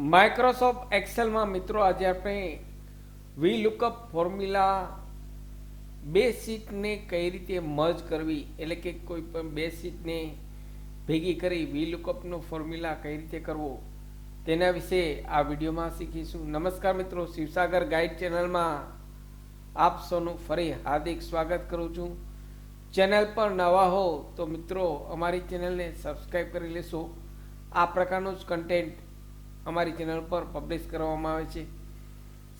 Microsoft એક્સેલમાં મિત્રો આજે આપણે વીલુકઅપ ફોર્મ્યુલા બે શીટને કઈ રીતે મર્જ કરવી, એટલે કે કોઈ પણ બે શીટને ભેગી કરી વીલુકઅપનો ફોર્મ્યુલા કઈ રીતે કરવો તેના વિશે આ વિડીયોમાં શીખીશું. નમસ્કાર મિત્રો, શિવસાગર ગાઈડ ચેનલમાં આપ સૌનું ફરી હાર્દિક સ્વાગત કરું છું. ચેનલ પર નવા હો તો મિત્રો અમારી ચેનલને સબસ્ક્રાઈબ કરી લેશો. આ પ્રકારનું જ કન્ટેન્ટ અમારી ચેનલ પર પબ્લિશ કરવામાં આવે છે.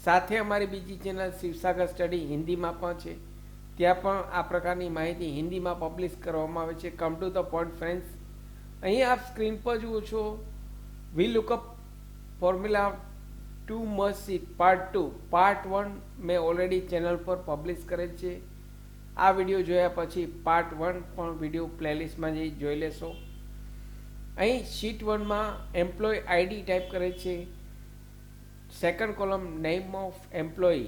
સાથે અમારી બીજી ચેનલ શિવસાગર સ્ટડી હિન્દીમાં પણ છે, ત્યાં પણ આ પ્રકારની માહિતી હિન્દીમાં પબ્લિશ કરવામાં આવે છે. Come to the point friends, અહીં આપ સ્ક્રીન પર જુઓ છો VLOOKUP formula to merge sheet part 2. Part 1 મેં ઓલરેડી ચેનલ પર પબ્લિશ કરેલ છે. આ વિડીયો જોયા પછી પાર્ટ 1 પણ વિડીયો પ્લેલિસ્ટમાં જઈ જોઈ લેશો. અહીં શીટ 1માં એમ્પ્લોય આઈડી ટાઈપ કરે છે, second column name of employee,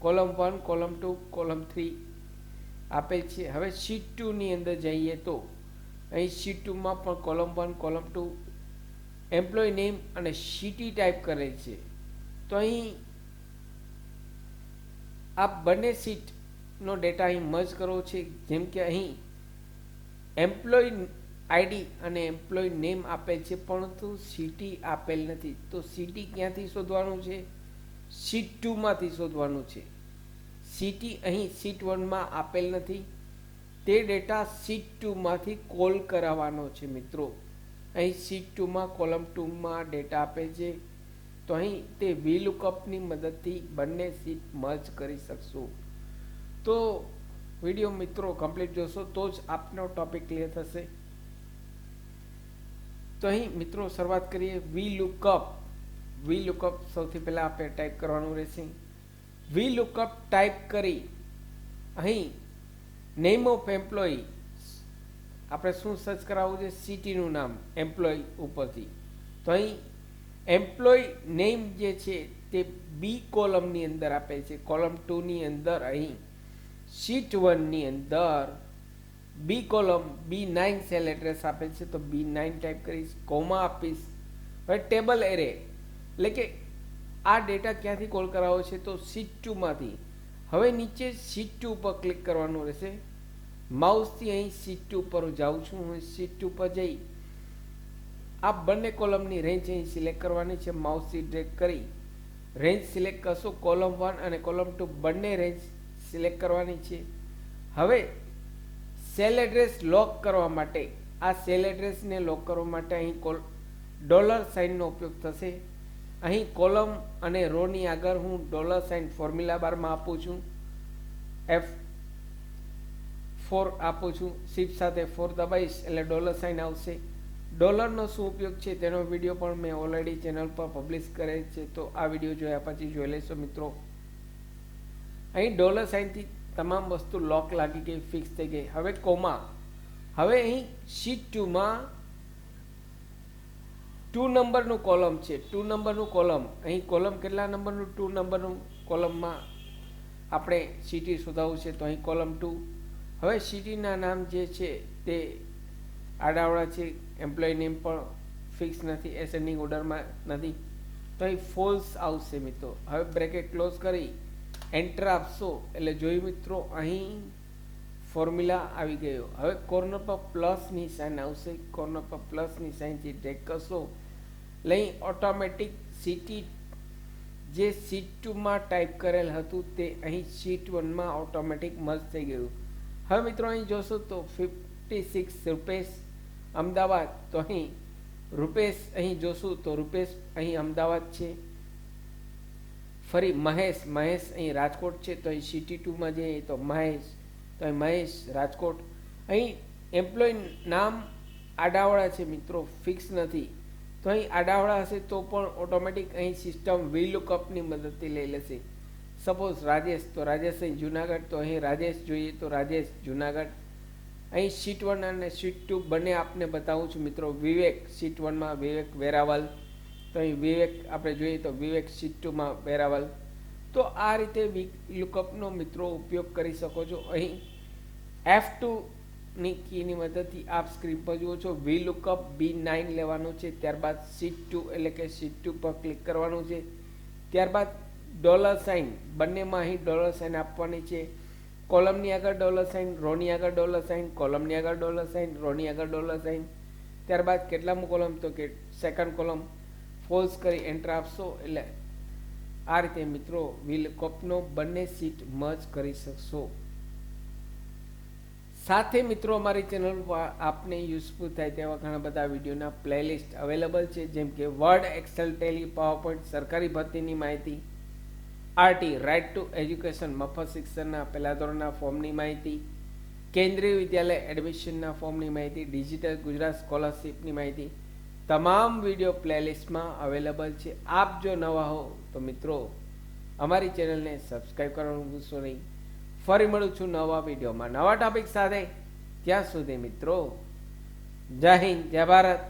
column 1, column 2, column 3 આપેલ છે. હવે શીટ 2ની અંદર જઈએ તો અહીં શીટ 2માં પણ કોલમ 1, કોલમ 2, એમ્પ્લોય નેમ અને સીટી ટાઈપ કરે છે. તો અહીં આ બંને શીટનો ડેટા અહીં મર્જ કરવો છે. જેમ કે અહીં એમ્પ્લોય આઈડી અને એમ્પ્લોય નેમ આપેલ છે, પરંતુ સીટી આપેલ નથી. તો સીટી ક્યાંથી શોધવાનું છે? શીટ 2માંથી શોધવાનું છે. સીટી અહીં શીટ 1માં આપેલ નથી, તે ડેટા શીટ 2માંથી કોલ કરાવવાનો છે. મિત્રો અહીં શીટ 2માં કોલમ 2માં ડેટા આપેલ છે, તો અહીં તે વીલુકઅપની મદદથી બંને શીટ મર્જ કરી શકશો. તો વિડીયો મિત્રો કમ્પ્લીટ જોશો તો જ આપનો ટોપિક ક્લિયર થશે. તો અહીં મિત્રો શરૂઆત કરીએ. વીલુકઅપ સૌથી પહેલાં આપણે ટાઈપ કરવાનું રહેશે. વીલુકઅપ ટાઈપ કરી અહીં નેમ ઓફ એમ્પ્લોય આપણે શું સર્ચ કરાવવું છે? સિટીનું નામ એમ્પ્લોય ઉપરથી. તો અહીં એમ્પ્લોય નેમ જે છે તે બી કોલમની અંદર આપેલ છે. કોલમ 2ની અંદર અહીં શીટ 1ની અંદર બી કોલમ B9 સેલ એડ્રેસ આપેલ છે, તો B9 ટાઈપ કરીશ, કોમા આપીશ. હવે ટેબલ એરે, એટલે કે આ ડેટા ક્યાંથી કોલ કરાવો છે? તો શીટ 2માંથી. હવે નીચે શીટ 2 પર ક્લિક કરવાનું રહેશે. માઉસથી અહીં શીટ 2 પર જાઉં છું. હું શીટ 2 પર જઈ આ બંને કોલમની રેન્જ અહીં સિલેક્ટ કરવાની છે. માઉસથી ડ્રેગ કરી રેન્જ સિલેક્ટ કરશો. કોલમ 1 અને કોલમ 2 બંને રેન્જ સિલેક્ટ કરવાની છે. હવે સેલ એડ્રેસ લોક કરવા માટે, આ સેલ એડ્રેસને લોક કરવા માટે અહીં ડોલર સાઇનનો ઉપયોગ થશે. અહીં કોલમ અને રોની આગળ હું ડોલર સાઇન ફોર્મ્યુલા બારમાં આપું છું, F4 આપું છું. શિફ્ટ સાથે 4 દબાઈશ એટલે ડોલર સાઇન આવશે. ડોલરનો શું ઉપયોગ છે તેનો વિડીયો પણ મેં ઓલરેડી ચેનલ પર પબ્લિશ કરેલ છે, તો આ વિડીયો જોયા પછી જોઈ લેશો મિત્રો. અહીં ડોલર સાઇનથી તમામ વસ્તુ લોક લાગી ગઈ, ફિક્સ થઈ ગઈ. હવે કોમા. હવે અહીં શીટ 2માં 2 નંબરનું કોલમ છે. 2 નંબરનું કોલમ, અહીં કોલમ કેટલા નંબરનું? 2 નંબરનું કોલમમાં આપણે સીટી શોધાવવું છે, તો અહીં કોલમ 2. હવે સીટીના નામ જે છે તે આડાવડા છે. એમ્પ્લોય નેમ પણ ફિક્સ નથી, એસેન્ડિંગ ઓર્ડરમાં નથી, તો અહીં ફોલ્સ આવશે મિત્રો. હવે બ્રેકેટ ક્લોઝ કરી એન્ટર આપશો એટલે જોયું મિત્રો અહીં ફોર્મ્યુલા આવી ગયો. હવે કોર્નર પર પ્લસની સાઇન આવશે. કોર્નર પર પ્લસની સાઇનથી ડ્રેગ કરશો એટલે અહીં ઓટોમેટિક સીટી જે શીટ 2માં ટાઈપ કરેલ હતું તે અહીં શીટ 1માં ઓટોમેટિક મર્જ થઈ ગયું. હવે મિત્રો અહીં જોશો તો 56 રૂપેશ અમદાવાદ, તો અહીં રૂપેશ અહીં જોશું તો રૂપેશ અહીં અમદાવાદ છે. ફરી મહેશ અહીં રાજકોટ છે, તો અહીં સીટી 2માં જઈએ તો મહેશ, તો અહીં મહેશ રાજકોટ. અહીં એમ્પ્લોય નામ આડાવડા છે મિત્રો, ફિક્સ નથી, તો અહીં આડાવડા હશે તો પણ ઓટોમેટિક અહીં સિસ્ટમ વીલુકઅપની મદદથી લઈ લેશે. સપોઝ રાજેશ, તો રાજેશ અહીં જુનાગઢ, તો અહીં રાજેશ જોઈએ તો રાજેશ જુનાગઢ. અહીં શીટ 1 અને શીટ 2 બંને આપને બતાવું છું મિત્રો. વિવેક શીટ 1માં વિવેક વેરાવલ, તો અહીં વિવેક આપણે જોઈએ તો વિવેક શીટ 2માં વેરાવલ. તો આ રીતે વીલુકઅપનો મિત્રો ઉપયોગ કરી શકો છો. અહીં F2 ની કીની મદદથી આપ સ્ક્રીન પર જુઓ છો VLOOKUP B9 લેવાનું છે, ત્યારબાદ શીટ 2 એટલે કે શીટ 2 પર ક્લિક કરવાનું છે, ત્યારબાદ $સાઇન બંનેમાં અહીં $સાઇન આપવાની છે, કોલમની આગળ $સાઇન, રોની આગળ $સાઇન, કોલમની આગળ $સાઇન, રોની આગળ $સાઇન, ત્યારબાદ કેટલામું કોલમ તો કે સેકન્ડ કોલમ ફોલ્સ કરી એન્ટર આપશો એટલે આ રીતે મિત્રો VLOOKUPનો બંને શીટ મર્જ કરી શકશો. સાથે મિત્રો અમારી ચેનલ પર આપને યુઝફુલ થાય તેવા ઘણા બધા વિડીયોના પ્લેલિસ્ટ અવેલેબલ છે, જેમ કે વર્ડ, એક્સેલ, ટેલી, પાવરપોઈન્ટ, સરકારી ભરતીની માહિતી, આરટી રાઇટ ટુ એજ્યુકેશન મફત શિક્ષણના પહેલા ધોરણના ફોર્મની માહિતી, કેન્દ્રીય વિદ્યાલય એડમિશનના ફોર્મની માહિતી, ડિજિટલ ગુજરાત સ્કોલરશીપની માહિતી તમામ વિડીયો પ્લેલિસ્ટમાં અવેલેબલ છે. આપ જો નવા હો તો મિત્રો અમારી ચેનલને સબસ્ક્રાઈબ કરવાનું ભૂલશો નહીં. ફરી મળું છું નવા વિડીયોમાં નવા ટોપિક સાથે. ત્યાં સુધી મિત્રો જય હિન્દ, જય ભારત.